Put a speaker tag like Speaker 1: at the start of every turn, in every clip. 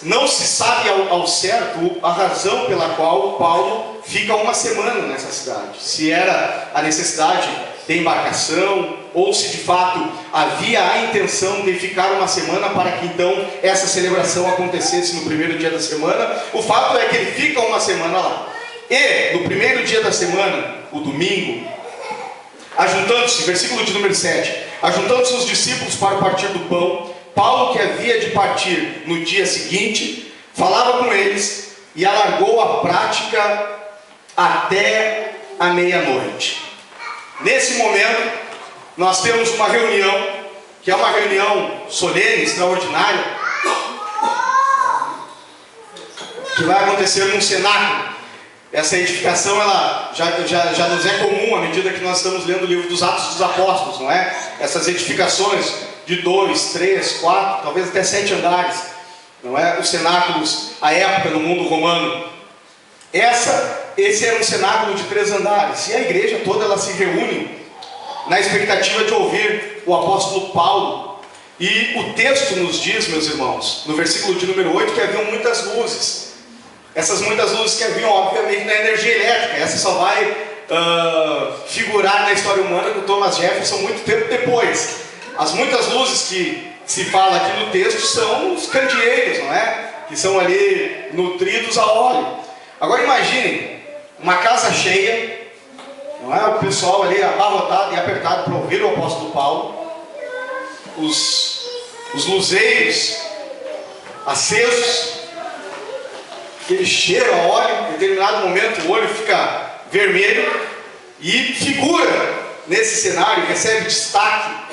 Speaker 1: não se sabe ao certo a razão pela qual Paulo fica uma semana nessa cidade. Se era a necessidade de embarcação, ou se de fato havia a intenção de ficar uma semana para que então essa celebração acontecesse no primeiro dia da semana. O fato é que ele fica uma semana lá. E no primeiro dia da semana, o domingo, ajuntando-se, versículo de número 7, ajuntando-se os discípulos para partir do pão, Paulo, que havia de partir no dia seguinte, falava com eles e alargou a prática até a meia-noite. Nesse momento, nós temos uma reunião, que é uma reunião solene, extraordinária, que vai acontecer num cenáculo. Essa edificação, ela já nos é comum à medida que nós estamos lendo o livro dos Atos dos Apóstolos, não é? Essas edificações de 2, 3, 4, talvez até 7 andares, não é? Os cenáculos, à época, no mundo romano. Esse era um cenáculo de 3 andares, e a igreja toda ela se reúne na expectativa de ouvir o apóstolo Paulo. E o texto nos diz, meus irmãos, no versículo de número 8, que haviam muitas luzes. Essas muitas luzes que haviam, obviamente, na energia elétrica. Essa só vai figurar na história humana com Thomas Jefferson muito tempo depois. As muitas luzes que se fala aqui no texto são os candeeiros, não é? Que são ali nutridos a óleo. Agora imaginem, uma casa cheia, não é? O pessoal ali abarrotado e apertado para ouvir o apóstolo Paulo. Os luzeiros acesos, aquele cheiro a óleo. Em determinado momento o olho fica vermelho e figura nesse cenário, recebe destaque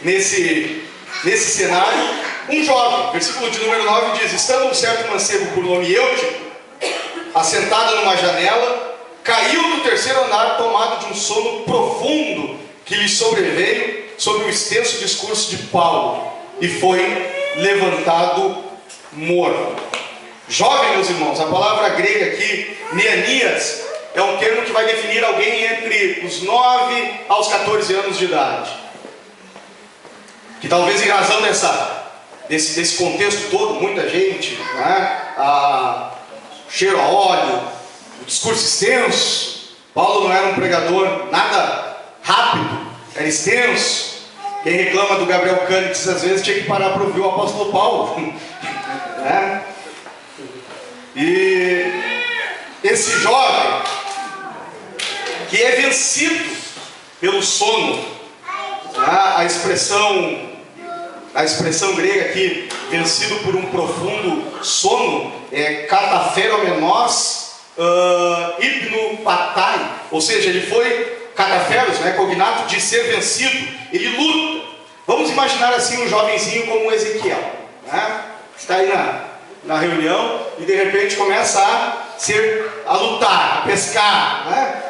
Speaker 1: nesse cenário, um jovem. Versículo de número 9 diz: estando um certo mancebo por nome Eutico, assentado numa janela, caiu do 3º andar, tomado de um sono profundo que lhe sobreveio sobre o extenso discurso de Paulo, e foi levantado morto. Jovem, meus irmãos, a palavra grega aqui, neanias, é um termo que vai definir alguém entre os 9 aos 14 anos de idade. Que talvez em razão desse contexto todo, muita gente, né? Cheiro a óleo, o discurso extenso. Paulo não era um pregador nada rápido, era extenso. Quem reclama do Gabriel Cândido às vezes tinha que parar para ouvir o apóstolo Paulo. Né? E esse jovem, que é vencido pelo sono, a expressão grega aqui, vencido por um profundo sono, é kataferomenos hipnopatai, ou seja, ele foi kataferos, né, cognato de ser vencido, ele luta. Vamos imaginar assim um jovenzinho como Ezequiel, né? Está aí na reunião e de repente começa a lutar, a pescar, né?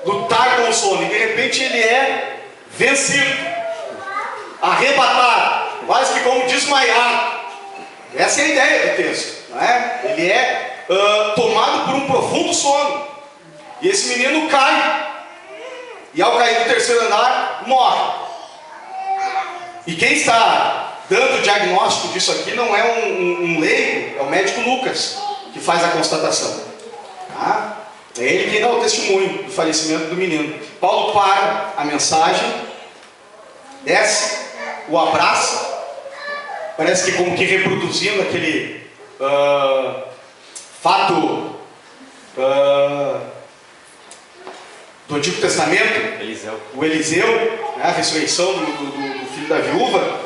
Speaker 1: Lutar com o sono, e de repente ele é vencido, arrebatado, quase que como desmaiado. Essa é a ideia do texto, não é? Ele é tomado por um profundo sono, e esse menino cai, e ao cair do 3º andar, morre. E quem está dando o diagnóstico disso aqui não é um leigo, é o médico Lucas, que faz a constatação. Tá? É ele quem dá o testemunho do falecimento do menino. Paulo para a mensagem, desce, o abraça, parece que como que reproduzindo aquele fato do Antigo Testamento, o Eliseu, né, a ressurreição do filho da viúva.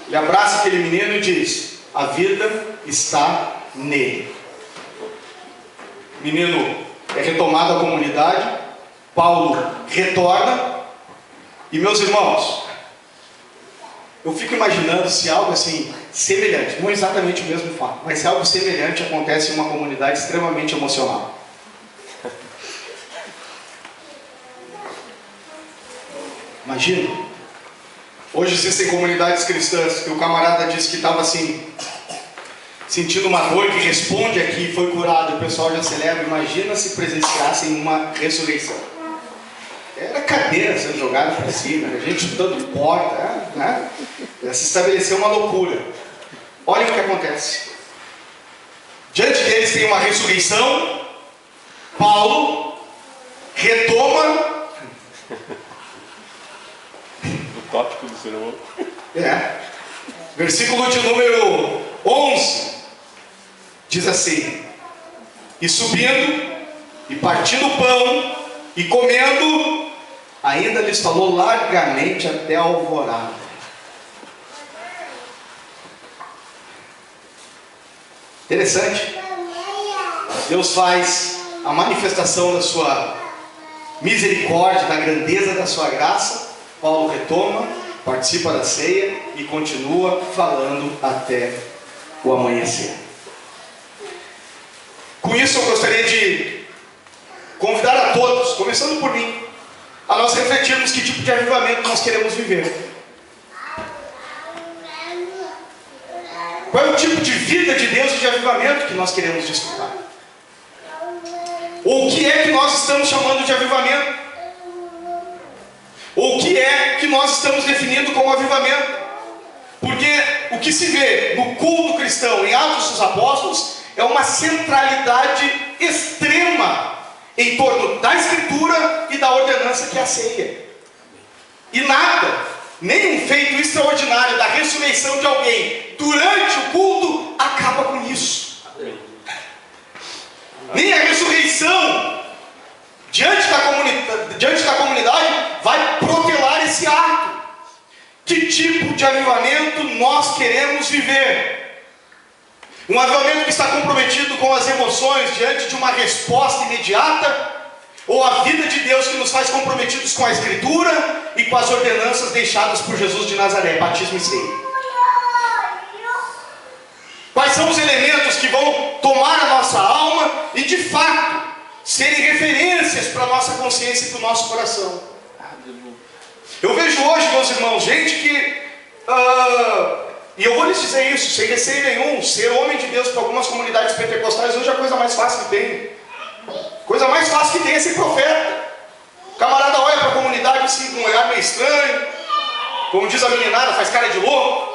Speaker 1: Ele abraça aquele menino e diz: a vida está nele. O menino é retomado à comunidade, Paulo retorna, e meus irmãos, eu fico imaginando se algo assim semelhante, não exatamente o mesmo fato, mas se algo semelhante acontece em uma comunidade extremamente emocional. Imagina, hoje existem comunidades cristãs que o camarada disse que estava assim, sentindo uma dor, que responde aqui e foi curado, o pessoal já celebra. Imagina se presenciassem uma ressurreição. Era cadeira sendo jogada para cima, a gente chutando porta, né? Se estabeleceu uma loucura. Olha o que acontece. vocês têm uma ressurreição, Paulo retoma
Speaker 2: O tópico do sermão.
Speaker 1: Versículo de número 11 diz assim: e subindo, e partindo o pão, e comendo, ainda lhes falou largamente até a alvorada. Interessante. Deus faz a manifestação da sua misericórdia, da grandeza da sua graça. Paulo retoma, participa da ceia e continua falando até o amanhecer. Com isso eu gostaria de convidar a todos, começando por mim, a nós refletirmos que tipo de avivamento nós queremos viver. Qual é o tipo de vida de Deus e de avivamento que nós queremos desfrutar? Ou o que é que nós estamos chamando de avivamento? Ou o que é que nós estamos definindo como avivamento? Porque o que se vê no culto cristão, em Atos dos Apóstolos, é uma centralidade extrema em torno da Escritura e da ordenança que é a ceia. E nada, nem um feito extraordinário da ressurreição de alguém durante o culto acaba com isso. Nem a ressurreição diante da comunidade vai protelar esse ato. Que tipo de avivamento nós queremos viver? Um avivamento que está comprometido com as emoções diante de uma resposta imediata? Ou a vida de Deus que nos faz comprometidos com a Escritura e com as ordenanças deixadas por Jesus de Nazaré, batismo e ceia? Quais são os elementos que vão tomar a nossa alma e de fato serem referências para a nossa consciência e para o nosso coração? Eu vejo hoje, meus irmãos, gente que, e eu vou lhes dizer isso, sem receio nenhum, ser homem de Deus para algumas comunidades pentecostais hoje é a coisa mais fácil que tem. Coisa mais fácil que tem é ser profeta. O camarada olha para a comunidade assim, com um olhar meio estranho, como diz a meninada, faz cara de louco.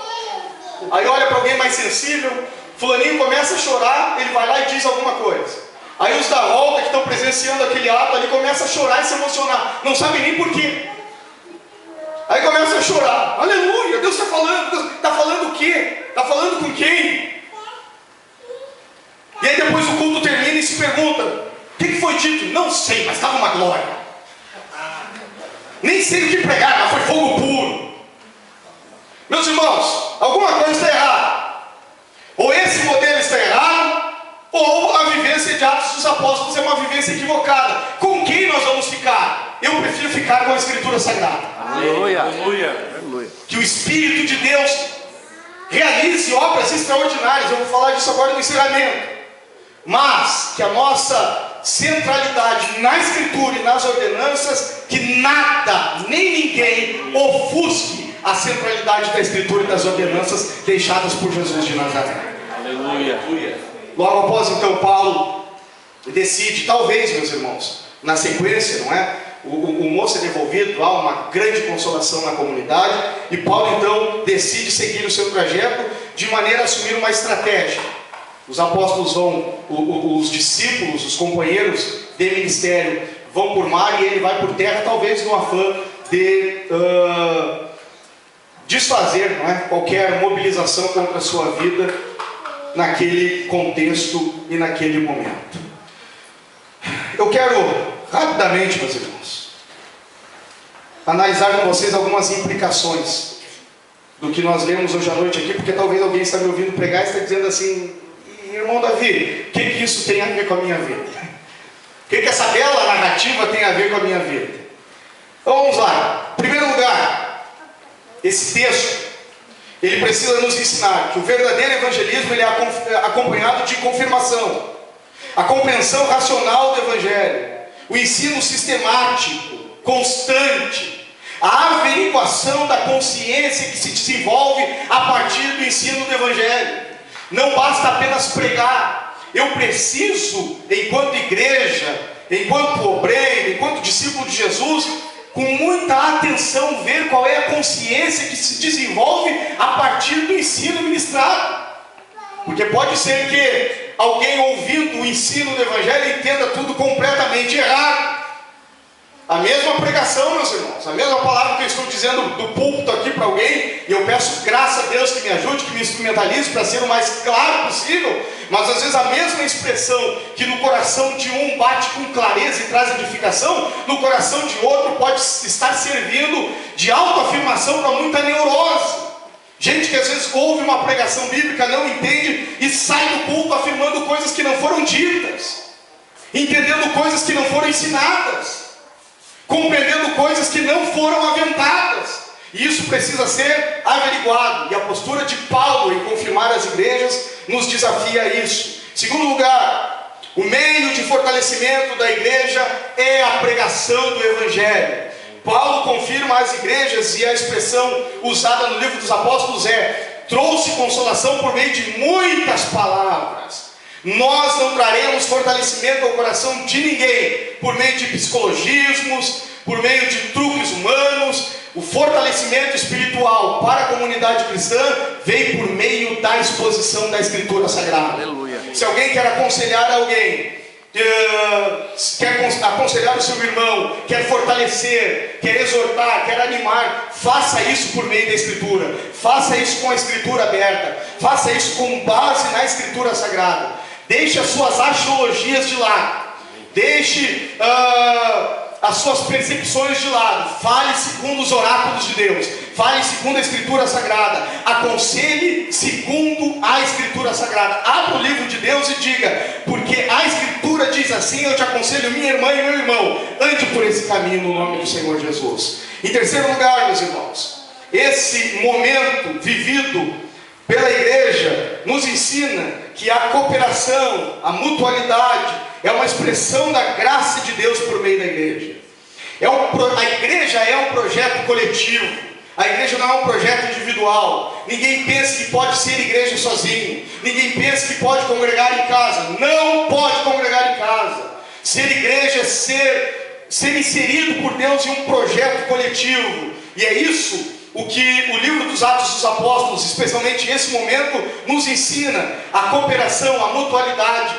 Speaker 1: Aí olha para alguém mais sensível, fulaninho começa a chorar, ele vai lá e diz alguma coisa. Aí os da volta que estão presenciando aquele ato ali começam a chorar e se emocionar, não sabem nem porquê. Aí começa a chorar, aleluia, Deus está falando, está falando o quê? Está falando com quem? E aí depois o culto termina e se pergunta, o que foi dito? Não sei, mas estava uma glória. Nem sei o que pregar, mas foi fogo puro. Meus irmãos, alguma coisa está errada. Ou esse modelo está errado, ou a vivência de Atos dos Apóstolos é uma vivência equivocada. Com quem nós vamos ficar? Eu prefiro ficar com a Escritura Sagrada.
Speaker 2: Aleluia.
Speaker 1: Que o Espírito de Deus realize obras extraordinárias. Eu vou falar disso agora no encerramento. Mas que a nossa centralidade na Escritura e nas ordenanças, que nada, nem ninguém ofusque a centralidade da Escritura e das ordenanças deixadas por Jesus de Nazaré.
Speaker 2: Aleluia.
Speaker 1: Logo após então Paulo decide, talvez, meus irmãos, na sequência, não é? O moço é devolvido, há uma grande consolação na comunidade, e Paulo então decide seguir o seu trajeto de maneira a assumir uma estratégia. Os apóstolos vão, os discípulos, os companheiros de ministério vão por mar e ele vai por terra, talvez no afã de desfazer, não é, qualquer mobilização contra a sua vida naquele contexto e naquele momento. Eu quero rapidamente, meus irmãos, analisar com vocês algumas implicações do que nós lemos hoje à noite aqui, porque talvez alguém está me ouvindo pregar e está dizendo assim, irmão Davi, o que isso tem a ver com a minha vida? O que essa bela narrativa tem a ver com a minha vida? Então vamos lá. Em primeiro lugar, esse texto, ele precisa nos ensinar que o verdadeiro evangelismo ele é acompanhado de confirmação, a compreensão racional do Evangelho, o ensino sistemático, constante, a averiguação da consciência que se desenvolve a partir do ensino do Evangelho. Não basta apenas pregar. Eu preciso, enquanto igreja, enquanto obreiro, enquanto discípulo de Jesus, com muita atenção ver qual é a consciência que se desenvolve a partir do ensino ministrado. Porque pode ser que alguém ouvindo o ensino do Evangelho entenda tudo completamente errado. A mesma pregação, meus irmãos, a mesma palavra que eu estou dizendo do púlpito aqui para alguém, e eu peço graça a Deus que me ajude, que me instrumentalize para ser o mais claro possível, mas às vezes a mesma expressão que no coração de um bate com clareza e traz edificação, no coração de outro pode estar servindo de autoafirmação para muita neurose. Gente que às vezes ouve uma pregação bíblica, não entende e sai do culto afirmando coisas que não foram ditas, entendendo coisas que não foram ensinadas, compreendendo coisas que não foram aventadas. E isso precisa ser averiguado. E a postura de Paulo em confirmar as igrejas nos desafia a isso. Segundo lugar, o meio de fortalecimento da igreja é a pregação do Evangelho. Paulo confirma às igrejas, e a expressão usada no livro dos apóstolos é: trouxe consolação por meio de muitas palavras. Nós não traremos fortalecimento ao coração de ninguém por meio de psicologismos, por meio de truques humanos. O fortalecimento espiritual para a comunidade cristã vem por meio da exposição da Escritura Sagrada.
Speaker 2: Aleluia.
Speaker 1: Se alguém quer aconselhar alguém, quer aconselhar o seu irmão, quer fortalecer, quer exortar, quer animar, faça isso por meio da Escritura. Faça isso com a Escritura aberta. Faça isso com base na Escritura Sagrada. Deixe as suas axiologias de lado. Deixe as suas percepções de lado. Fale segundo os oráculos de Deus. Fale segundo a Escritura Sagrada. Aconselhe segundo a Escritura Sagrada. Abra o livro de Deus e diga: porque a Escritura diz assim, eu te aconselho, minha irmã e meu irmão, ande por esse caminho no nome do Senhor Jesus. Em terceiro lugar, meus irmãos, esse momento vivido pela igreja nos ensina que a cooperação, a mutualidade é uma expressão da graça de Deus por meio da igreja. A igreja é um projeto coletivo. A igreja não é um projeto individual. Ninguém pensa que pode ser igreja sozinho. Ninguém pensa que pode congregar em casa. Não pode congregar em casa. Ser igreja é ser inserido por Deus em um projeto coletivo. E é isso o que o livro dos Atos dos Apóstolos, especialmente esse momento, nos ensina: a cooperação, a mutualidade.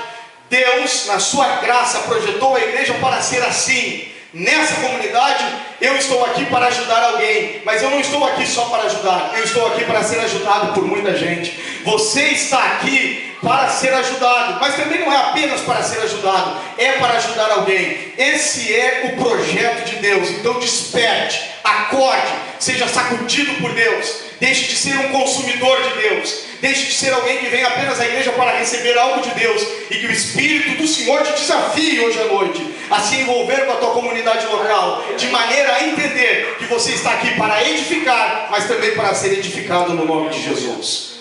Speaker 1: Deus, na sua graça, projetou a igreja para ser assim. Nessa comunidade, eu estou aqui para ajudar alguém, mas eu não estou aqui só para ajudar, eu estou aqui para ser ajudado por muita gente. Você está aqui para ser ajudado, mas também não é apenas para ser ajudado, é para ajudar alguém. Esse é o projeto de Deus. Então desperte, acorde, seja sacudido por Deus. Deixe de ser um consumidor de Deus. Deixe de ser alguém que vem apenas à igreja para receber algo de Deus. E que o Espírito do Senhor te desafie hoje à noite a se envolver com a tua comunidade local, de maneira a entender que você está aqui para edificar, mas também para ser edificado no nome de Jesus.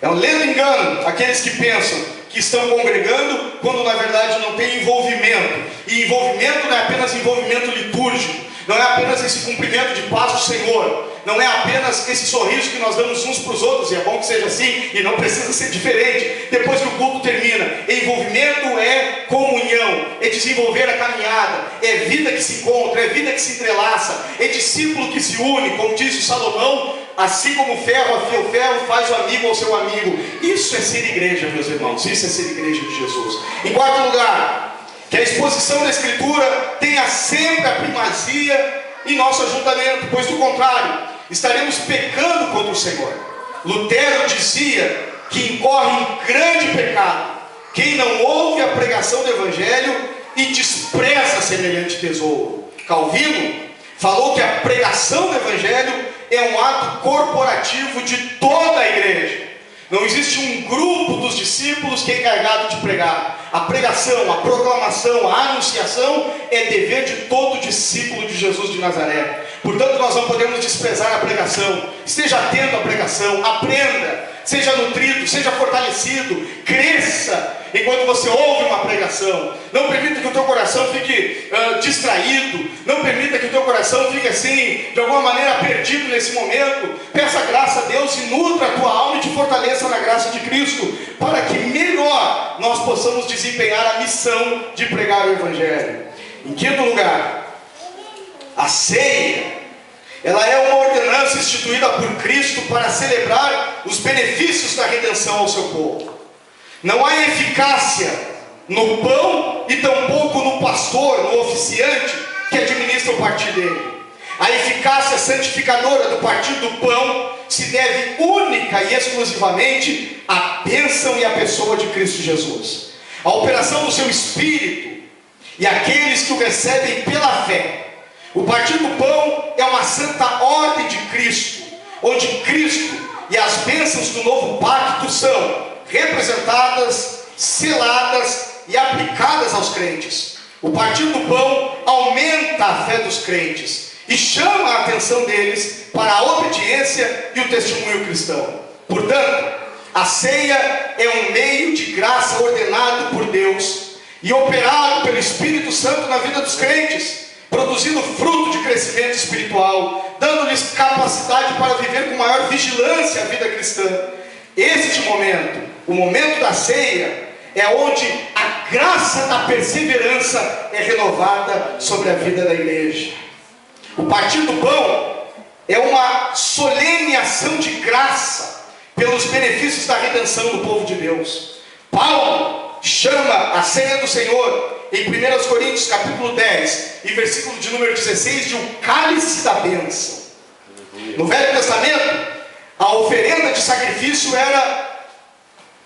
Speaker 1: É um lendo engano aqueles que pensam que estão congregando quando na verdade não tem envolvimento. E envolvimento não é apenas envolvimento litúrgico, não é apenas esse cumprimento de paz do Senhor, não é apenas esse sorriso que nós damos uns para os outros, e é bom que seja assim, e não precisa ser diferente depois que o culto termina. Envolvimento é comunhão, é desenvolver a caminhada, é vida que se encontra, é vida que se entrelaça, é discípulo que se une, como diz o Salomão: assim como o ferro afia o ferro, faz o amigo ao seu amigo. Isso é ser igreja, meus irmãos, isso é ser igreja de Jesus. Em quarto lugar, que a exposição da Escritura tenha sempre a primazia em nosso ajuntamento, pois do contrário, estaremos pecando contra o Senhor. Lutero dizia que incorre em grande pecado quem não ouve a pregação do Evangelho e despreza semelhante tesouro. Calvino falou que a pregação do Evangelho é um ato corporativo de toda a igreja. Não existe um grupo dos discípulos que é encarregado de pregar. A pregação, a proclamação, a anunciação é dever de todo discípulo de Jesus de Nazaré. Portanto, nós não podemos desprezar a pregação. Esteja atento à pregação, aprenda, seja nutrido, seja fortalecido, cresça enquanto você ouve uma pregação. Não permita que o teu coração fique distraído. Não permita que o teu coração fique assim, de alguma maneira perdido nesse momento. Peça graça a Deus e nutra a tua alma e te fortaleça na graça de Cristo, para que melhor nós possamos desempenhar a missão de pregar o Evangelho. Em quinto lugar, a ceia, ela é uma ordenança instituída por Cristo para celebrar os benefícios da redenção ao seu povo. Não há eficácia no pão e tampouco no pastor, no oficiante que administra o partir dele. A eficácia santificadora do partir do pão se deve única e exclusivamente à bênção e à pessoa de Cristo Jesus. A operação do seu Espírito e aqueles que o recebem pela fé. O partir do pão é uma santa ordem de Cristo, onde Cristo e as bênçãos do novo pacto são representadas, seladas e aplicadas aos crentes. O partir do pão aumenta a fé dos crentes e chama a atenção deles para a obediência e o testemunho cristão. Portanto, a ceia é um meio de graça ordenado por Deus e operado pelo Espírito Santo na vida dos crentes, produzindo fruto de crescimento espiritual, dando-lhes capacidade para viver com maior vigilância a vida cristã. Este momento, o momento da ceia, é onde a graça da perseverança é renovada sobre a vida da igreja. O partir do pão é uma solene ação de graça pelos benefícios da redenção do povo de Deus. Paulo chama a ceia do Senhor em 1 Coríntios capítulo 10 e versículo de número 16 de um cálice da bênção. No Velho Testamento, a oferenda de sacrifício era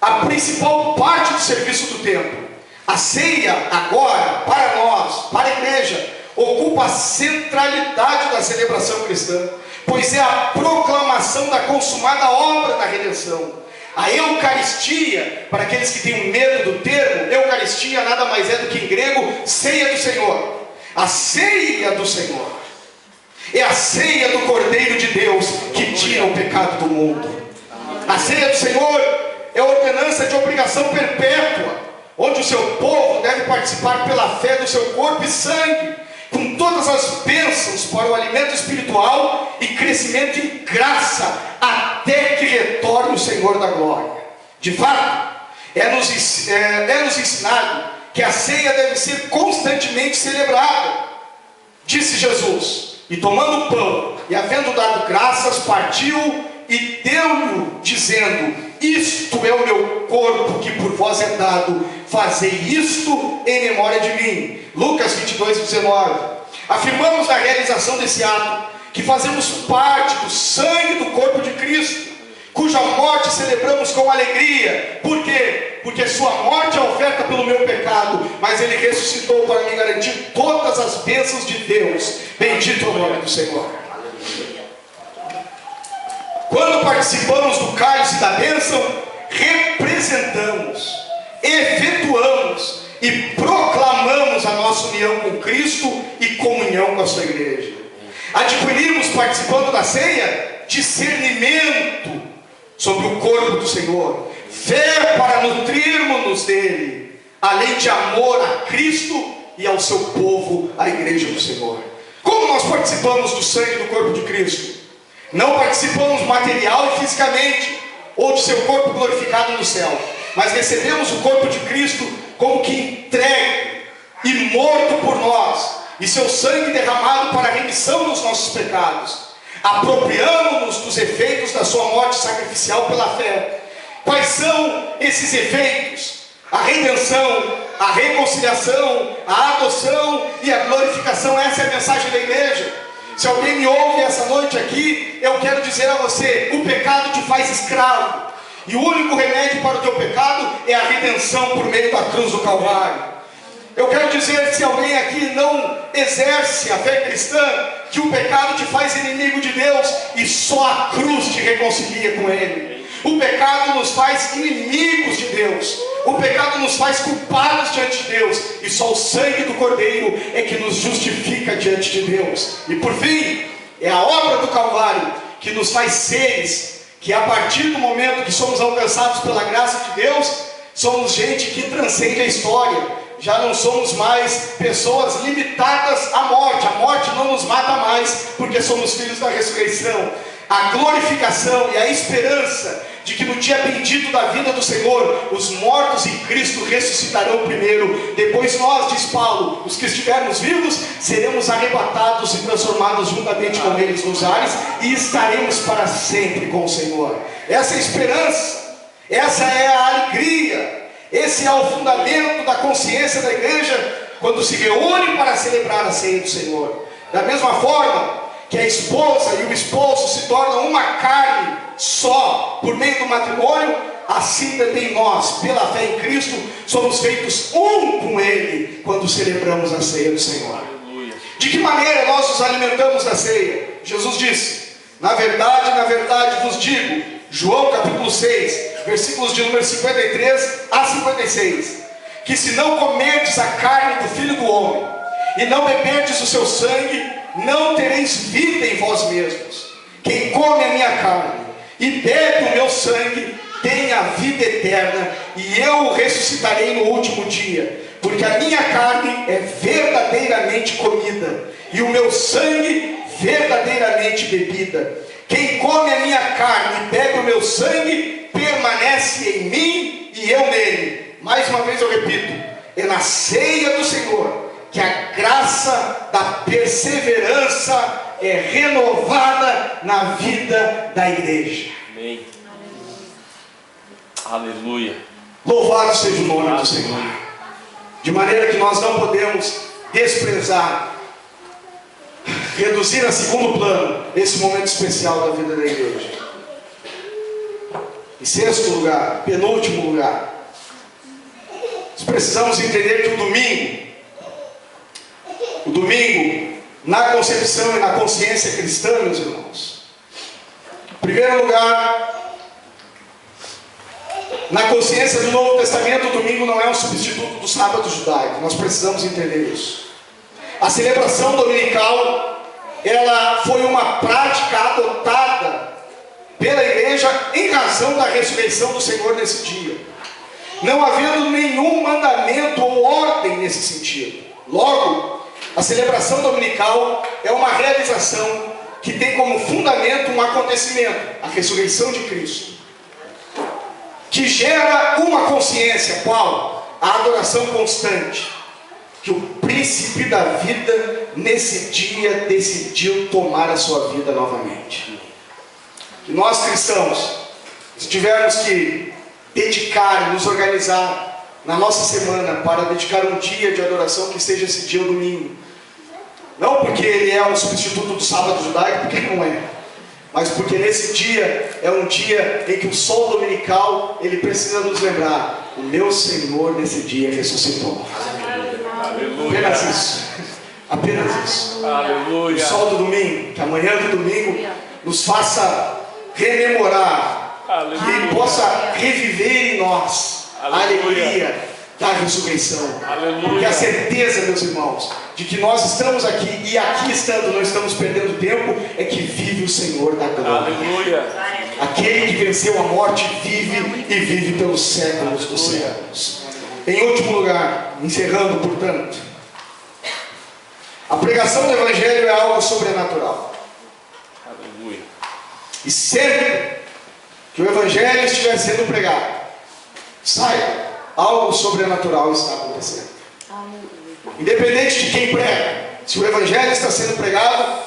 Speaker 1: a principal parte do serviço do templo. A ceia agora, para nós, para a igreja, ocupa a centralidade da celebração cristã, pois é a proclamação da consumada obra da redenção. A Eucaristia, para aqueles que têm medo do termo, Eucaristia nada mais é do que em grego, ceia do Senhor. A ceia do Senhor é a ceia do Cordeiro de Deus que tira o pecado do mundo. A ceia do Senhor é a ordenança de obrigação perpétua, onde o seu povo deve participar pela fé do seu corpo e sangue, com todas as bênçãos para o alimento espiritual e crescimento em graça, até que retorne o Senhor da glória. De fato, é-nos ensinado que a ceia deve ser constantemente celebrada. Disse Jesus, e tomando o pão, e havendo dado graças, partiu e deu-lhe, dizendo: isto é o meu corpo que por vós é dado, fazei isto em memória de mim. Lucas 22:19. Afirmamos na realização desse ato que fazemos parte do sangue do corpo de Cristo, cuja morte celebramos com alegria. Por quê? Porque sua morte é oferta pelo meu pecado, mas ele ressuscitou para me garantir todas as bênçãos de Deus. Bendito é o nome do Senhor. Quando participamos do cálice da bênção, representamos, efetuamos e proclamamos a nossa união com Cristo e comunhão com a sua igreja. Adquirimos, participando da ceia, discernimento sobre o corpo do Senhor, fé para nutrirmos-nos dele, além de amor a Cristo e ao seu povo, a igreja do Senhor. Como nós participamos do sangue do corpo de Cristo? Não participamos material e fisicamente, ou de seu corpo glorificado no céu, mas recebemos o corpo de Cristo como que entregue e morto por nós, e seu sangue derramado para a remissão dos nossos pecados. Apropriamos-nos dos efeitos da sua morte sacrificial pela fé. Quais são esses efeitos? A redenção, a reconciliação, a adoção e a glorificação. Essa é a mensagem da igreja. Se alguém me ouve essa noite aqui, eu quero dizer a você: o pecado te faz escravo, e o único remédio para o teu pecado é a redenção por meio da cruz do Calvário. Eu quero dizer, se alguém aqui não exerce a fé cristã, que o pecado te faz inimigo de Deus e só a cruz te reconcilia com Ele. O pecado nos faz inimigos de Deus, o pecado nos faz culpados diante de Deus, e só o sangue do Cordeiro é que nos justifica diante de Deus. E por fim, é a obra do Calvário que nos faz seres que, a partir do momento que somos alcançados pela graça de Deus, somos gente que transcende a história. Já não somos mais pessoas limitadas à morte. A morte não nos mata mais, porque somos filhos da ressurreição. A glorificação e a esperança de que no dia bendito da vida do Senhor, os mortos em Cristo ressuscitarão primeiro. Depois nós, diz Paulo, os que estivermos vivos, seremos arrebatados e transformados juntamente com eles nos ares, e estaremos para sempre com o Senhor. Essa é a esperança, essa é a alegria, Esse é o fundamento da consciência da igreja quando se reúne para celebrar a ceia do Senhor. Da mesma forma que a esposa e o esposo se tornam uma carne só por meio do matrimônio, assim também nós, pela fé em Cristo, somos feitos um com Ele quando celebramos a ceia do Senhor. De que maneira nós nos alimentamos da ceia? Jesus disse: na verdade vos digo, João capítulo 6, versículos de número 53 a 56, que se não comerdes a carne do Filho do Homem, e não beberdes o seu sangue, não tereis vida em vós mesmos. Quem come a minha carne e bebe o meu sangue, tem a vida eterna, e eu o ressuscitarei no último dia. Porque a minha carne é verdadeiramente comida, e o meu sangue verdadeiramente bebida. Quem come a minha carne e bebe o meu sangue, permanece em mim e eu nele. Mais uma vez eu repito, é na ceia do Senhor que a graça da perseverança é renovada na vida da igreja.
Speaker 2: Amém. Aleluia.
Speaker 1: Louvado seja o nome do Senhor. De maneira que nós não podemos desprezar, reduzir a segundo plano esse momento especial da vida da igreja. Em sexto lugar, penúltimo lugar, nós precisamos entender que o domingo, na concepção e na consciência cristã, meus irmãos, em primeiro lugar, na consciência do Novo Testamento, o domingo não é um substituto do sábado judaico. Nós precisamos entender isso. A celebração dominical, ela foi uma prática adotada pela igreja em razão da ressurreição do Senhor nesse dia, não havendo nenhum mandamento ou ordem nesse sentido. Logo, a celebração dominical é uma realização que tem como fundamento um acontecimento, a ressurreição de Cristo, que gera uma consciência, qual? A adoração constante, que o príncipe da vida nesse dia decidiu tomar a sua vida novamente. Que nós cristãos, se tivermos que dedicar, nos organizar na nossa semana para dedicar um dia de adoração, que seja esse dia o domingo, não porque ele é um substituto do sábado judaico, porque não é, mas porque nesse dia é um dia em que o sol dominical ele precisa nos lembrar: o meu Senhor nesse dia ressuscitou.
Speaker 2: Aleluia.
Speaker 1: Apenas isso. Apenas isso.
Speaker 2: Aleluia.
Speaker 1: O sol do domingo, que amanhã do domingo nos faça rememorar,
Speaker 2: Aleluia.
Speaker 1: que possa reviver em nós a
Speaker 2: Aleluia.
Speaker 1: alegria da ressurreição.
Speaker 2: Aleluia.
Speaker 1: Porque a certeza, meus irmãos, de que nós estamos aqui, e aqui estando não estamos perdendo tempo, é que vive o Senhor da glória.
Speaker 2: Aleluia.
Speaker 1: Aquele que venceu a morte vive e vive pelos séculos dos séculos. Em último lugar, encerrando portanto, a pregação do Evangelho é algo sobrenatural.
Speaker 2: Aleluia.
Speaker 1: E sempre que o Evangelho estiver sendo pregado, saiba, algo sobrenatural está acontecendo. Independente de quem prega, se o Evangelho está sendo pregado,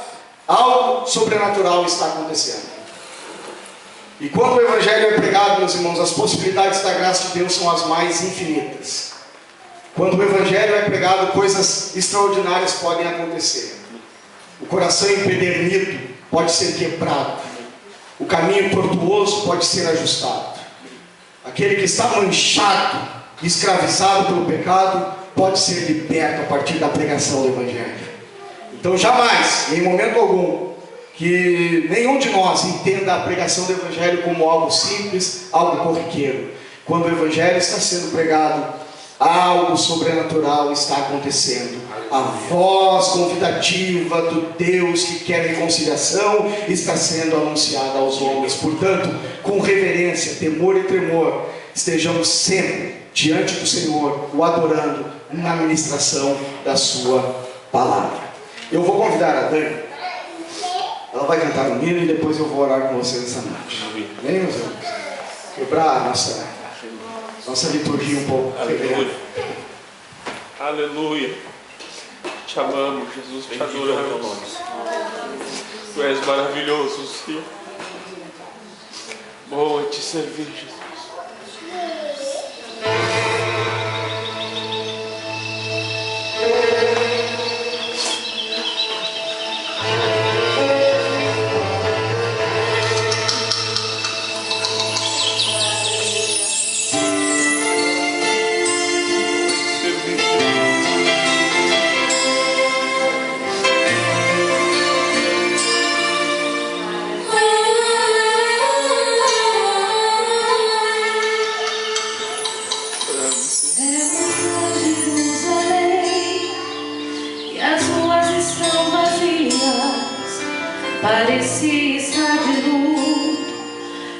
Speaker 1: algo sobrenatural está acontecendo. E quando o Evangelho é pregado, meus irmãos, as possibilidades da graça de Deus são as mais infinitas. Quando o Evangelho é pregado, coisas extraordinárias podem acontecer. O coração empedernido pode ser quebrado. O caminho tortuoso pode ser ajustado. Aquele que está manchado, escravizado pelo pecado, pode ser liberto a partir da pregação do Evangelho. Então jamais, em momento algum, que nenhum de nós entenda a pregação do Evangelho como algo simples, algo corriqueiro. Quando o Evangelho está sendo pregado, algo sobrenatural está acontecendo. A voz convidativa do Deus que quer reconciliação está sendo anunciada aos homens. Portanto, com reverência, temor e tremor, estejamos sempre diante do Senhor, o adorando na ministração da sua palavra. Eu vou convidar a Dani. Ela vai cantar um hino e depois eu vou orar com vocês essa noite. Amém, meus irmãos? Quebrar a nossa liturgia um pouco.
Speaker 2: Aleluia. Aleluia. Te amamos, Jesus, te adoramos. Tu és maravilhoso, Senhor. Bom é te servir, Jesus.
Speaker 3: parecia estar de luto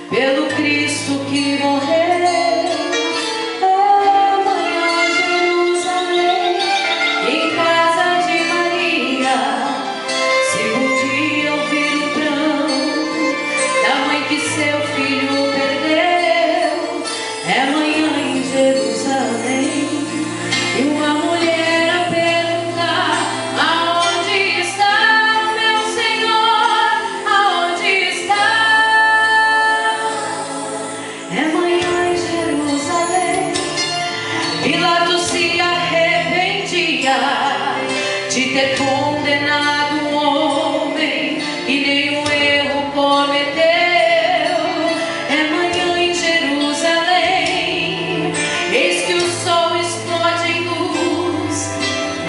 Speaker 3: pelo Cristo que morreu. Amanhã Jerusalém, em casa de Maria, se podia ouvir o pranto da mãe que seu filho perdeu. É manhã em Jerusalém, e uma mulher a perguntar: aonde está o meu Senhor? Aonde está? É manhã em Jerusalém, Pilatos se arrependia de ter condenado um homem que nenhum erro cometeu. É manhã em Jerusalém, eis que o sol explode em luz.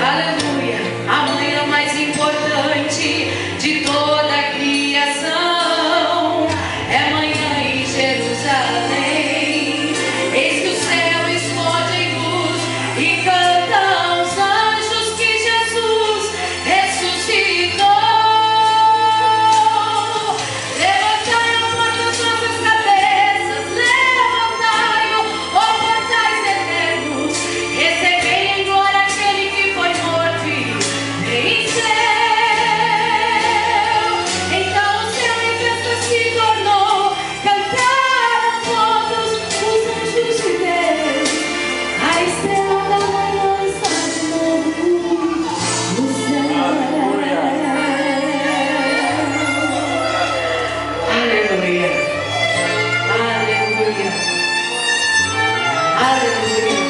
Speaker 3: Aleluia, a manhã mais importante de toda a criação. É manhã em Jerusalém, eis que o céu explode em luz e cantam os anjos que Jesus ressuscitou. Levantai, ó portas, vossas cabeças, levantai-o, ó portais eternos, recebei em glória aquele que foi morto e venceu. Então o céu em festa se tornou, cantaram todos os anjos de Deus. A estrela da manhã está de novo no céu. Aleluia, aleluia, aleluia.